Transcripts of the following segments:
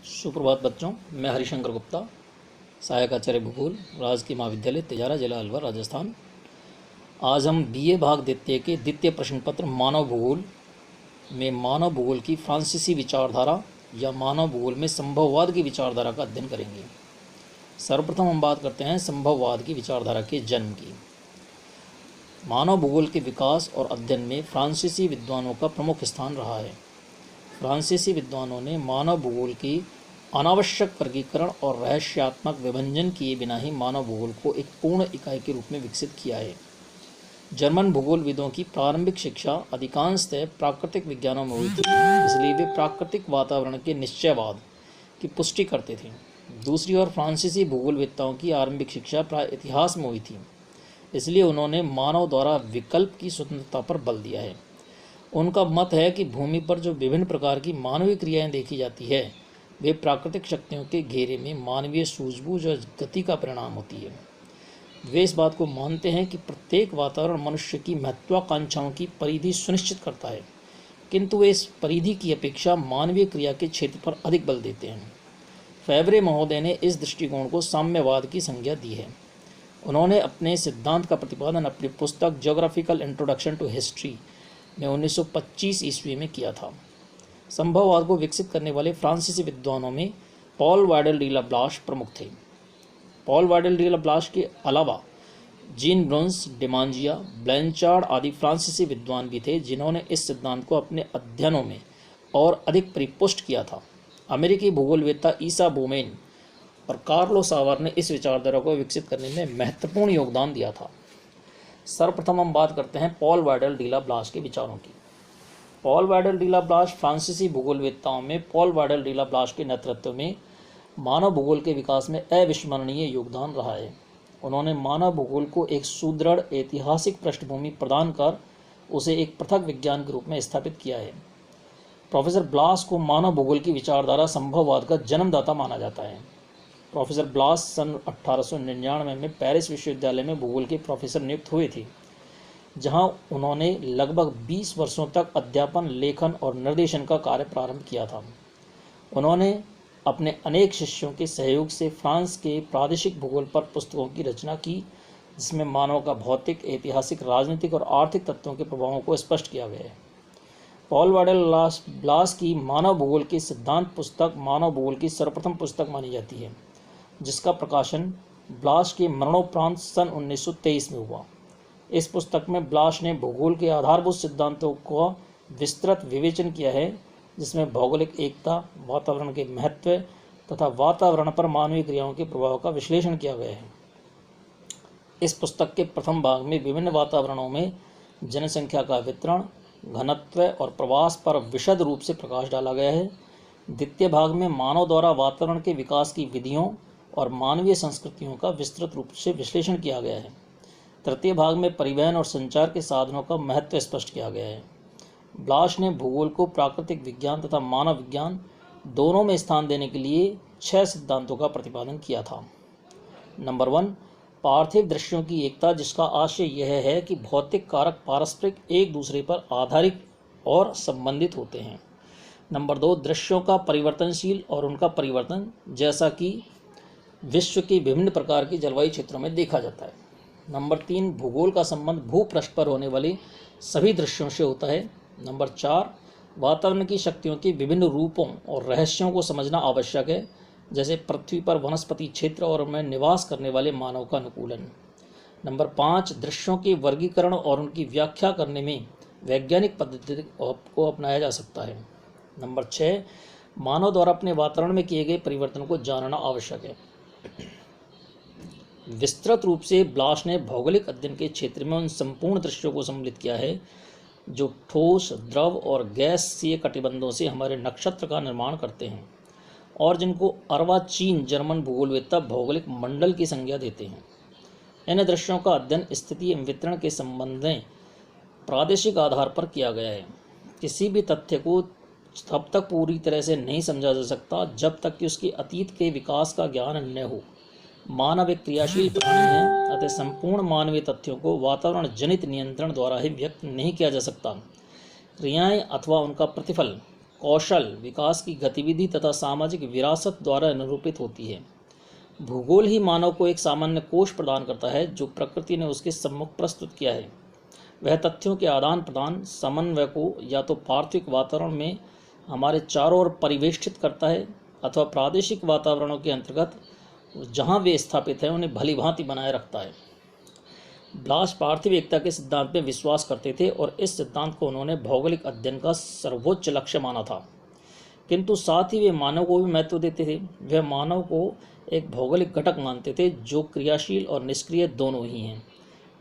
सुप्रभात बच्चों, मैं हरिशंकर गुप्ता, सहायक आचार्य भूगोल, राजकीय महाविद्यालय तिजारा, जिला अलवर, राजस्थान। आज हम बीए भाग द्वितीय के द्वितीय प्रश्न पत्र मानव भूगोल में मानव भूगोल की फ्रांसीसी विचारधारा या मानव भूगोल में संभववाद की विचारधारा का अध्ययन करेंगे। सर्वप्रथम हम बात करते हैं संभववाद की विचारधारा के जन्म की। मानव भूगोल के विकास और अध्ययन में फ्रांसीसी विद्वानों का प्रमुख स्थान रहा है। फ्रांसीसी विद्वानों ने मानव भूगोल की अनावश्यक वर्गीकरण और रहस्यात्मक विभंजन किए बिना ही मानव भूगोल को एक पूर्ण इकाई के रूप में विकसित किया है। जर्मन भूगोलविदों की प्रारंभिक शिक्षा अधिकांशतः प्राकृतिक विज्ञानों में हुई थी, इसलिए वे प्राकृतिक वातावरण के निश्चयवाद की पुष्टि करते थे। दूसरी ओर फ्रांसीसी भूगोलवेत्ताओं की आरंभिक शिक्षा प्राय इतिहास में हुई थी, इसलिए उन्होंने मानव द्वारा विकल्प की स्वतंत्रता पर बल दिया है। उनका मत है कि भूमि पर जो विभिन्न प्रकार की मानवीय क्रियाएं देखी जाती है, वे प्राकृतिक शक्तियों के घेरे में मानवीय सूझबूझ और गति का परिणाम होती है। वे इस बात को मानते हैं कि प्रत्येक वातावरण मनुष्य की महत्वाकांक्षाओं की परिधि सुनिश्चित करता है, किंतु वे इस परिधि की अपेक्षा मानवीय क्रिया के क्षेत्र पर अधिक बल देते हैं। फेवरे महोदय ने इस दृष्टिकोण को साम्यवाद की संज्ञा दी है। उन्होंने अपने सिद्धांत का प्रतिपादन अपनी पुस्तक ज्योग्राफिकल इंट्रोडक्शन टू हिस्ट्री में 1925 ईस्वी में किया था। संभववाद को विकसित करने वाले फ्रांसीसी विद्वानों में पॉल वाइडल डी लाब्लाश प्रमुख थे। पॉल वाइडल डी लाब्लाश के अलावा जीन ब्रुन्स, डिमांजिया, ब्लैंचार्ड आदि फ्रांसीसी विद्वान भी थे, जिन्होंने इस सिद्धांत को अपने अध्ययनों में और अधिक परिपुष्ट किया था। अमेरिकी भूगोलवेत्ता ईसा बोमेन और कार्लो सावर ने इस विचारधारा को विकसित करने में महत्वपूर्ण योगदान दिया था। सर्वप्रथम हम बात करते हैं पॉल वाइडल डी लाब्लाश के विचारों की। पॉल वाइडल डी लाब्लाश फ्रांसीसी भूगोलवेत्ताओं में पॉल वाइडल डी लाब्लाश के नेतृत्व में मानव भूगोल के विकास में अविस्मरणीय योगदान रहा है। उन्होंने मानव भूगोल को एक सुदृढ़ ऐतिहासिक पृष्ठभूमि प्रदान कर उसे एक पृथक विज्ञान के रूप में स्थापित किया है। प्रोफेसर ब्लास को मानव भूगोल की विचारधारा संभववाद का जन्मदाता माना जाता है। प्रोफेसर ब्लास सन 1899 में पेरिस विश्वविद्यालय में भूगोल के प्रोफेसर नियुक्त हुए थे, जहां उन्होंने लगभग 20 वर्षों तक अध्यापन, लेखन और निर्देशन का कार्य प्रारंभ किया था। उन्होंने अपने अनेक शिष्यों के सहयोग से फ्रांस के प्रादेशिक भूगोल पर पुस्तकों की रचना की, जिसमें मानव का भौतिक, ऐतिहासिक, राजनीतिक और आर्थिक तत्वों के प्रभावों को स्पष्ट किया गया है। पॉल वाइडल ब्लास की मानव भूगोल की सिद्धांत पुस्तक मानव भूगोल की सर्वप्रथम पुस्तक मानी जाती है, जिसका प्रकाशन ब्लास के मरणोपरांत सन 1923 में हुआ। इस पुस्तक में ब्लास ने भूगोल के आधारभूत सिद्धांतों का विस्तृत विवेचन किया है, जिसमें भौगोलिक एकता, वातावरण के महत्व तथा वातावरण पर मानवीय क्रियाओं के प्रभाव का विश्लेषण किया गया है। इस पुस्तक के प्रथम भाग में विभिन्न वातावरणों में जनसंख्या का वितरण, घनत्व और प्रवास पर विशद रूप से प्रकाश डाला गया है। द्वितीय भाग में मानव द्वारा वातावरण के विकास की विधियों और मानवीय संस्कृतियों का विस्तृत रूप से विश्लेषण किया गया है। तृतीय भाग में परिवहन और संचार के साधनों का महत्व स्पष्ट किया गया है। ब्लास ने भूगोल को प्राकृतिक विज्ञान तथा मानव विज्ञान दोनों में स्थान देने के लिए 6 सिद्धांतों का प्रतिपादन किया था। नंबर 1, पार्थिव दृश्यों की एकता, जिसका आशय यह है कि भौतिक कारक पारस्परिक एक दूसरे पर आधारित और संबंधित होते हैं। नंबर 2, दृश्यों का परिवर्तनशील और उनका परिवर्तन, जैसा कि विश्व के विभिन्न प्रकार के जलवायु क्षेत्रों में देखा जाता है। नंबर 3, भूगोल का संबंध भूपृष्ठ पर होने वाले सभी दृश्यों से होता है। नंबर 4, वातावरण की शक्तियों के विभिन्न रूपों और रहस्यों को समझना आवश्यक है, जैसे पृथ्वी पर वनस्पति क्षेत्र और उनमें निवास करने वाले मानव का अनुकूलन। नंबर 5, दृश्यों के वर्गीकरण और उनकी व्याख्या करने में वैज्ञानिक पद्धति को अपनाया जा सकता है। नंबर 6, मानव द्वारा अपने वातावरण में किए गए परिवर्तन को जानना आवश्यक है। विस्तृत रूप से ब्लास ने भौगोलिक अध्ययन के क्षेत्र में उन संपूर्ण दृश्यों को सम्मिलित किया है जो ठोस, द्रव और गैसीय कटिबंधों से हमारे नक्षत्र का निर्माण करते हैं और जिनको अर्वाचीन जर्मन भूगोलवेत्ता भौगोलिक मंडल की संज्ञा देते हैं। इन दृश्यों का अध्ययन स्थिति एवं वितरण के संबंध में प्रादेशिक आधार पर किया गया है। किसी भी तथ्य को तब तक पूरी तरह से नहीं समझा जा सकता जब तक कि उसके अतीत के विकास का ज्ञान न हो। मानव एक क्रियाशील प्राणी है, अतः संपूर्ण मानवीय तथ्यों को वातावरण जनित नियंत्रण द्वारा ही व्यक्त नहीं किया जा सकता। क्रियाएं अथवा उनका प्रतिफल कौशल, विकास की गतिविधि तथा सामाजिक विरासत द्वारा निरूपित होती है। भूगोल ही मानव को एक सामान्य कोश प्रदान करता है जो प्रकृति ने उसके सम्मुख प्रस्तुत किया है। वह तथ्यों के आदान प्रदान, समन्वय को या तो पार्थिव वातावरण में हमारे चारों ओर परिवेष्टित करता है अथवा प्रादेशिक वातावरणों के अंतर्गत जहाँ वे स्थापित हैं उन्हें भली भांति बनाए रखता है। ब्लास पार्थिव एकता के सिद्धांत में विश्वास करते थे और इस सिद्धांत को उन्होंने भौगोलिक अध्ययन का सर्वोच्च लक्ष्य माना था, किंतु साथ ही वे मानव को भी महत्व देते थे। वे मानव को एक भौगोलिक घटक मानते थे जो क्रियाशील और निष्क्रिय दोनों ही हैं।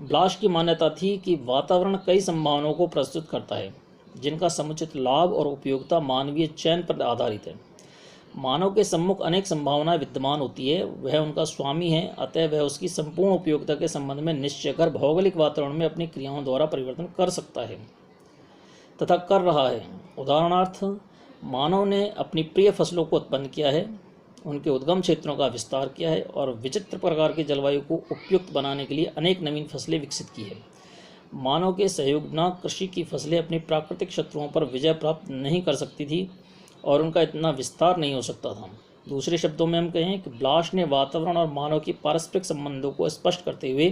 ब्लास की मान्यता थी कि वातावरण कई संभावनाओं को प्रस्तुत करता है जिनका समुचित लाभ और उपयोगिता मानवीय चयन पर आधारित है। मानव के सम्मुख अनेक संभावनाएं विद्यमान होती है, वह उनका स्वामी है, अतः वह उसकी संपूर्ण उपयोगिता के संबंध में निश्चय कर भौगोलिक वातावरण में अपनी क्रियाओं द्वारा परिवर्तन कर सकता है तथा कर रहा है। उदाहरणार्थ, मानव ने अपनी प्रिय फसलों को उत्पन्न किया है, उनके उद्गम क्षेत्रों का विस्तार किया है और विचित्र प्रकार की जलवायु को उपयुक्त बनाने के लिए अनेक नवीन फसलें विकसित की है। मानव के सहयोग बिना कृषि की फसलें अपनी प्राकृतिक शत्रुओं पर विजय प्राप्त नहीं कर सकती थी और उनका इतना विस्तार नहीं हो सकता था। दूसरे शब्दों में हम कहें कि ब्लास ने वातावरण और मानव की पारस्परिक संबंधों को स्पष्ट करते हुए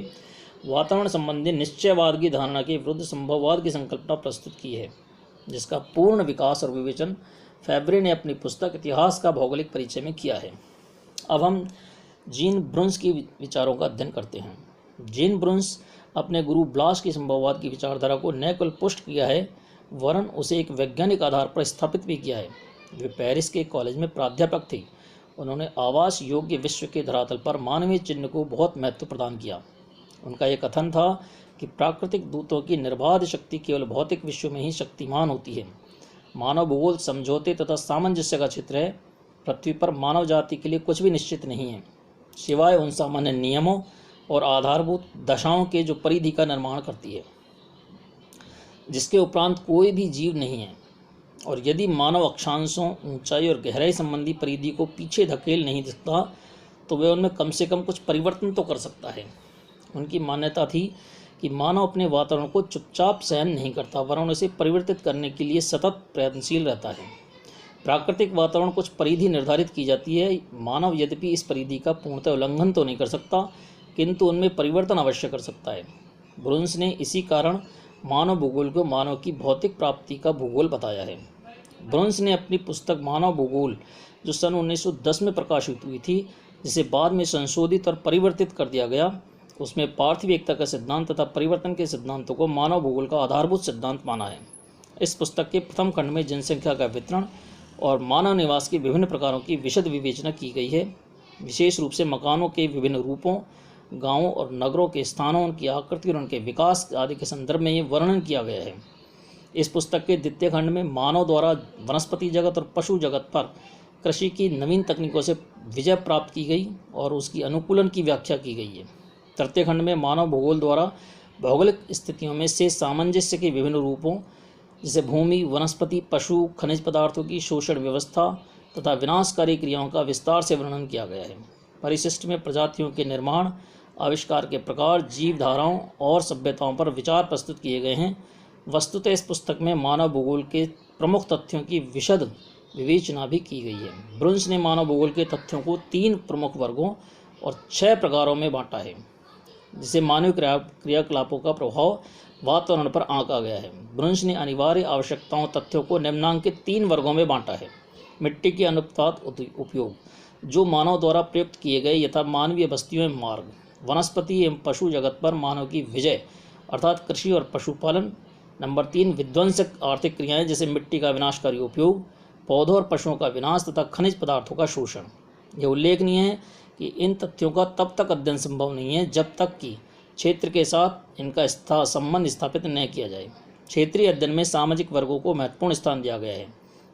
वातावरण संबंधी निश्चयवाद की धारणा के विरुद्ध संभववाद की संकल्पना प्रस्तुत की है, जिसका पूर्ण विकास और विवेचन फैब्रे ने अपनी पुस्तक इतिहास का भौगोलिक परिचय में किया है। अब हम जीन ब्रुन्स की विचारों का अध्ययन करते हैं। जीन ब्रुन्स अपने गुरु ब्लास की संभववाद की विचारधारा को न केवल पुष्ट किया है वरन उसे एक वैज्ञानिक आधार पर स्थापित भी किया है। वे पेरिस के कॉलेज में प्राध्यापक थे। उन्होंने आवास योग्य विश्व के धरातल पर मानवीय चिन्ह को बहुत महत्व प्रदान किया। उनका यह कथन था कि प्राकृतिक दूतों की निर्बाध शक्ति केवल भौतिक विश्व में ही शक्तिमान होती है। मानव भूगोल समझौते तथा सामंजस्य का क्षेत्र है। पृथ्वी पर मानव जाति के लिए कुछ भी निश्चित नहीं है सिवाय उन सामान्य नियमों और आधारभूत दशाओं के जो परिधि का निर्माण करती है, जिसके उपरांत कोई भी जीव नहीं है। और यदि मानव अक्षांशों, ऊंचाई और गहराई संबंधी परिधि को पीछे धकेल नहीं सकता तो वह उनमें कम से कम कुछ परिवर्तन तो कर सकता है। उनकी मान्यता थी कि मानव अपने वातावरण को चुपचाप सहन नहीं करता वरन उसे परिवर्तित करने के लिए सतत प्रयत्नशील रहता है। प्राकृतिक वातावरण कुछ परिधि निर्धारित की जाती है। मानव यद्यपि इस परिधि का पूर्णतः उल्लंघन तो नहीं कर सकता किंतु उनमें परिवर्तन अवश्य कर सकता है। ब्रुन्स ने इसी कारण मानव भूगोल को मानव की भौतिक प्राप्ति का भूगोल बताया है। ब्रुन्स ने अपनी पुस्तक मानव भूगोल, जो सन 1910 में प्रकाशित हुई थी, जिसे बाद में संशोधित और परिवर्तित कर दिया गया, उसमें पार्थिव एकता का सिद्धांत तथा परिवर्तन के सिद्धांतों को मानव भूगोल का आधारभूत सिद्धांत माना है। इस पुस्तक के प्रथम खंड में जनसंख्या का वितरण और मानव निवास के विभिन्न प्रकारों की विशद विवेचना की गई है। विशेष रूप से मकानों के विभिन्न रूपों, गांवों और नगरों के स्थानों, उनकी आकृति और उनके विकास आदि के संदर्भ में ये वर्णन किया गया है। इस पुस्तक के द्वितीय खंड में मानव द्वारा वनस्पति जगत और पशु जगत पर कृषि की नवीन तकनीकों से विजय प्राप्त की गई और उसकी अनुकूलन की व्याख्या की गई है। तृतीय खंड में मानव भूगोल द्वारा भौगोलिक स्थितियों में से सामंजस्य के विभिन्न रूपों जैसे भूमि, वनस्पति, पशु, खनिज पदार्थों की शोषण व्यवस्था तथा विनाशकारी क्रियाओं का विस्तार से वर्णन किया गया है। परिशिष्ट में प्रजातियों के निर्माण, आविष्कार के प्रकार, जीव धाराओं और सभ्यताओं पर विचार प्रस्तुत किए गए हैं। वस्तुतः इस पुस्तक में मानव भूगोल के प्रमुख तथ्यों की विशद विवेचना भी की गई है। ब्रुन्स ने मानव भूगोल के तथ्यों को 3 प्रमुख वर्गों और 6 प्रकारों में बांटा है, जिसे मानवीय क्रियाकलापों का प्रभाव वातावरण पर आंका गया है। ब्रुन्स ने अनिवार्य आवश्यकताओं तथ्यों को निम्नांकित 3 वर्गों में बांटा है। मिट्टी के अनुत्पाद उपयोग, जो मानव द्वारा प्रयुक्त किए गए यथा मानवीय बस्तियों एवं मार्ग, वनस्पति एवं पशु जगत पर मानव की विजय अर्थात कृषि और पशुपालन। नंबर 3, विध्वंसक आर्थिक क्रियाएं जैसे मिट्टी का विनाशकारी उपयोग, पौधों और पशुओं का विनाश तथा खनिज पदार्थों का शोषण। यह उल्लेखनीय है कि इन तथ्यों का तब तक अध्ययन संभव नहीं है जब तक कि क्षेत्र के साथ इनका संबंध स्थापित न किया जाए। क्षेत्रीय अध्ययन में सामाजिक वर्गों को महत्वपूर्ण स्थान दिया गया है,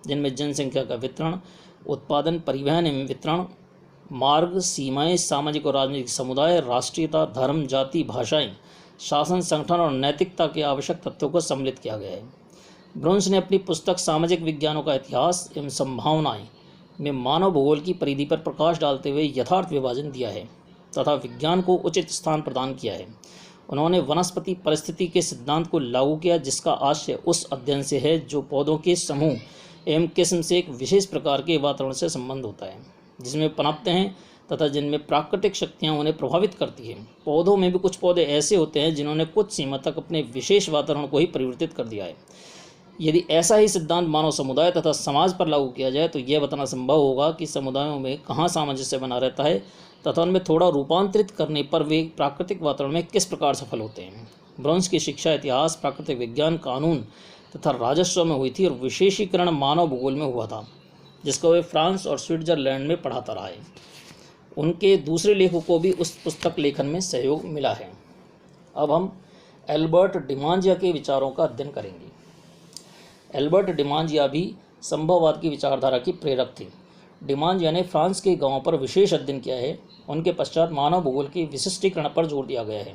जिनमें जनसंख्या का वितरण, उत्पादन, परिवहन एवं वितरण, मार्ग, सीमाएं, सामाजिक और राजनीतिक समुदाय, राष्ट्रीयता, धर्म, जाति, भाषाएं, शासन, संगठन और नैतिकता के आवश्यक तथ्यों को सम्मिलित किया गया है। ब्रुन्स ने अपनी पुस्तक सामाजिक विज्ञानों का इतिहास एवं संभावनाएं में मानव भूगोल की परिधि पर प्रकाश डालते हुए यथार्थ विभाजन दिया है तथा विज्ञान को उचित स्थान प्रदान किया है। उन्होंने वनस्पति परिस्थिति के सिद्धांत को लागू किया, जिसका आशय उस अध्ययन से है जो पौधों के समूह एवं किस्म से एक विशेष प्रकार के वातावरण से संबंध होता है जिसमें पनपते हैं तथा जिनमें प्राकृतिक शक्तियां उन्हें प्रभावित करती हैं। पौधों में भी कुछ पौधे ऐसे होते हैं जिन्होंने कुछ सीमा तक अपने विशेष वातावरण को ही परिवर्तित कर दिया है। यदि ऐसा ही सिद्धांत मानव समुदाय तथा समाज पर लागू किया जाए तो यह बताना संभव होगा कि समुदायों में कहाँ सामंजस्य बना रहता है तथा उनमें थोड़ा रूपांतरित करने पर वे प्राकृतिक वातावरण में किस प्रकार सफल होते हैं। ब्रोंस की शिक्षा इतिहास, प्राकृतिक विज्ञान, कानून तथा राजस्व में हुई थी और विशेषीकरण मानव भूगोल में हुआ था, जिसको वे फ्रांस और स्विट्जरलैंड में पढ़ाता रहा है। उनके दूसरे लेखों को भी उस पुस्तक लेखन में सहयोग मिला है। अब हम एल्बर्ट डिमांजिया के विचारों का अध्ययन करेंगे। एल्बर्ट डिमांजिया भी संभववाद की विचारधारा की प्रेरक थे। डिमांजिया ने फ्रांस के गांवों पर विशेष अध्ययन किया है। उनके पश्चात मानव भूगोल के विशिष्टीकरण पर जोर दिया गया है।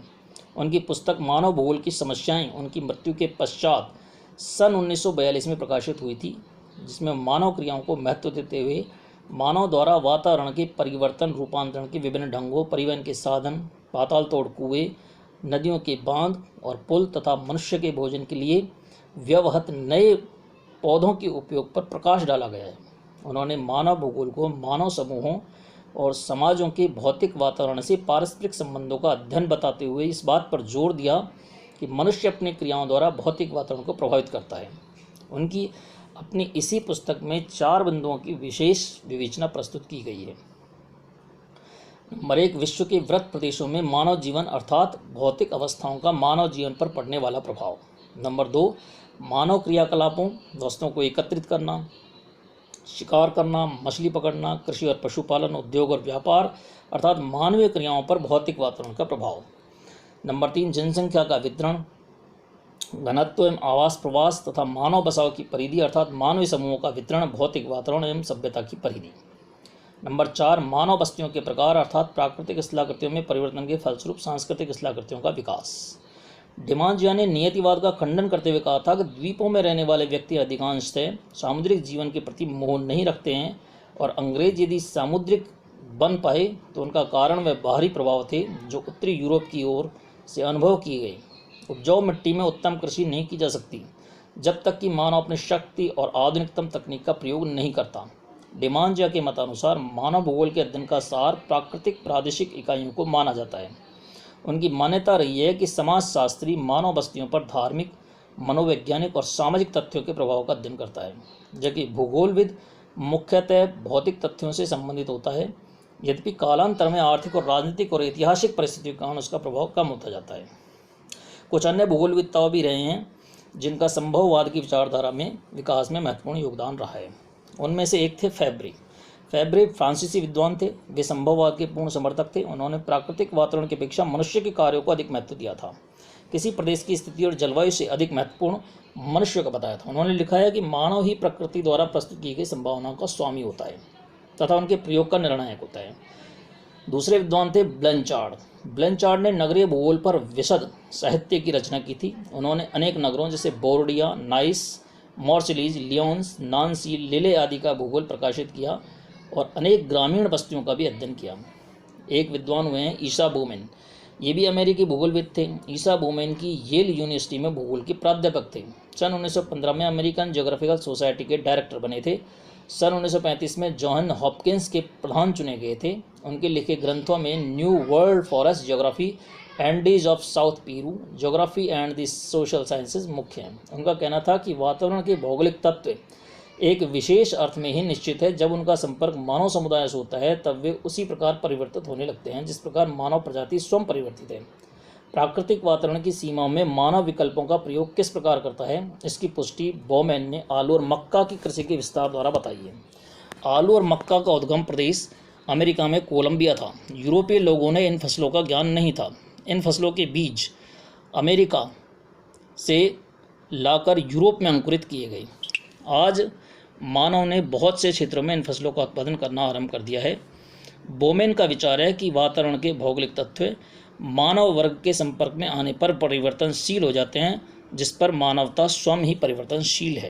उनकी पुस्तक मानव भूगोल की समस्याएं उनकी मृत्यु के पश्चात सन 1942 में प्रकाशित हुई थी, जिसमें मानव क्रियाओं को महत्व देते हुए मानव द्वारा वातावरण के परिवर्तन, रूपांतरण के विभिन्न ढंगों, परिवहन के साधन, पाताल तोड़ कुएं, नदियों के बांध और पुल तथा मनुष्य के भोजन के लिए व्यवहृत नए पौधों के उपयोग पर प्रकाश डाला गया है। उन्होंने मानव भूगोल को मानव समूहों और समाजों के भौतिक वातावरण से पारस्परिक संबंधों का अध्ययन बताते हुए इस बात पर जोर दिया कि मनुष्य अपनी क्रियाओं द्वारा भौतिक वातावरण को प्रभावित करता है। उनकी अपनी इसी पुस्तक में 4 बिंदुओं की विशेष विवेचना प्रस्तुत की गई है। नंबर 1, विश्व के वृत्त प्रदेशों में मानव जीवन अर्थात भौतिक अवस्थाओं का मानव जीवन पर पड़ने वाला प्रभाव। नंबर 2, मानव क्रियाकलापों, वस्तुओं को एकत्रित करना, शिकार करना, मछली पकड़ना, कृषि और पशुपालन, उद्योग और व्यापार अर्थात मानवीय क्रियाओं पर भौतिक वातावरण का प्रभाव। नंबर 3, जनसंख्या का वितरण, घनत्व एवं आवास प्रवास तथा मानव बसाव की परिधि अर्थात मानवीय समूहों का वितरण, भौतिक वातावरण एवं सभ्यता की परिधि। नंबर 4, मानव बस्तियों के प्रकार अर्थात प्राकृतिक स्थलाकृतियों में परिवर्तन के फलस्वरूप सांस्कृतिक स्थलाकृतियों का विकास। डिमांजिया ने नियतिवाद का खंडन करते हुए कहा था कि द्वीपों में रहने वाले व्यक्ति अधिकांशतः सामुद्रिक जीवन के प्रति मोह नहीं रखते हैं और अंग्रेज यदि सामुद्रिक बन पाए तो उनका कारण वे बाहरी प्रभाव थे जो उत्तरी यूरोप की ओर से अनुभव किए गए। उपजाऊ मिट्टी में उत्तम कृषि नहीं की जा सकती जब तक कि मानव अपनी शक्ति और आधुनिकतम तकनीक का प्रयोग नहीं करता। डिमांजिया के मतानुसार मानव भूगोल के अध्ययन का सार प्राकृतिक प्रादेशिक इकाइयों को माना जाता है। उनकी मान्यता रही है कि समाजशास्त्री मानव बस्तियों पर धार्मिक, मनोवैज्ञानिक और सामाजिक तथ्यों के प्रभाव का अध्ययन करता है, जबकि भूगोलविद मुख्यतः भौतिक तथ्यों से संबंधित होता है। यद्यपि कालांतर में आर्थिक और राजनीतिक और ऐतिहासिक परिस्थितियों के कारण उसका प्रभाव कम होता जाता है। कुछ अन्य भूगोलविद्ताओं भी रहे हैं जिनका संभववाद की विचारधारा में विकास में महत्वपूर्ण योगदान रहा है। उनमें से एक थे फैब्रे। फैब्रे फ्रांसीसी विद्वान थे। वे संभववाद के पूर्ण समर्थक थे। उन्होंने प्राकृतिक वातावरण की अपेक्षा मनुष्य के कार्यों को अधिक महत्व दिया था। किसी प्रदेश की स्थिति और जलवायु से अधिक महत्वपूर्ण मनुष्य का बताया था। उन्होंने लिखा है कि मानव ही प्रकृति द्वारा प्रस्तुत की गई संभावनाओं का स्वामी होता है तथा उनके प्रयोग का निर्णायक होता है। दूसरे विद्वान थे ब्लैंचार्ड। ब्लैंचार्ड ने नगरीय भूगोल पर विशद साहित्य की रचना की थी। उन्होंने अनेक नगरों जैसे बोर्डिया, नाइस, मॉर्सिलीज, लियोन्स, नांसी, लिले आदि का भूगोल प्रकाशित किया और अनेक ग्रामीण बस्तियों का भी अध्ययन किया। एक विद्वान हुए हैं ईसा बोमेन। ये भी अमेरिकी भूगोलविद थे। ईसा बोमेन की येल यूनिवर्सिटी में भूगोल के प्राध्यापक थे। सन 1915 में अमेरिकन ज्योग्राफिकल सोसाइटी के डायरेक्टर बने थे। सन 1935 में जॉन हॉपकिंस के प्रधान चुने गए थे। उनके लिखे ग्रंथों में new world forest geography, Andes of south Peru, geography and the social sciences मुख्य हैं। उनका कहना था कि वातावरण के भौगोलिक तत्व एक विशेष अर्थ में ही निश्चित है। जब उनका संपर्क मानव समुदाय से होता है तब वे उसी प्रकार परिवर्तित होने लगते हैं जिस प्रकार मानव प्रजाति स्वयं परिवर्तित है। प्राकृतिक वातावरण की सीमाओं में मानव विकल्पों का प्रयोग किस प्रकार करता है, इसकी पुष्टि बोमेन ने आलू और मक्का की कृषि के विस्तार द्वारा बताई है। आलू और मक्का का उद्गम प्रदेश अमेरिका में कोलंबिया था। यूरोपीय लोगों ने इन फसलों का ज्ञान नहीं था। इन फसलों के बीज अमेरिका से लाकर यूरोप में अंकुरित किए गए। आज मानव ने बहुत से क्षेत्रों में इन फसलों का उत्पादन करना आरंभ कर दिया है। बोमेन का विचार है कि वातावरण के भौगोलिक तत्व मानव वर्ग के संपर्क में आने पर परिवर्तनशील हो जाते हैं, जिस पर मानवता स्वयं ही परिवर्तनशील है।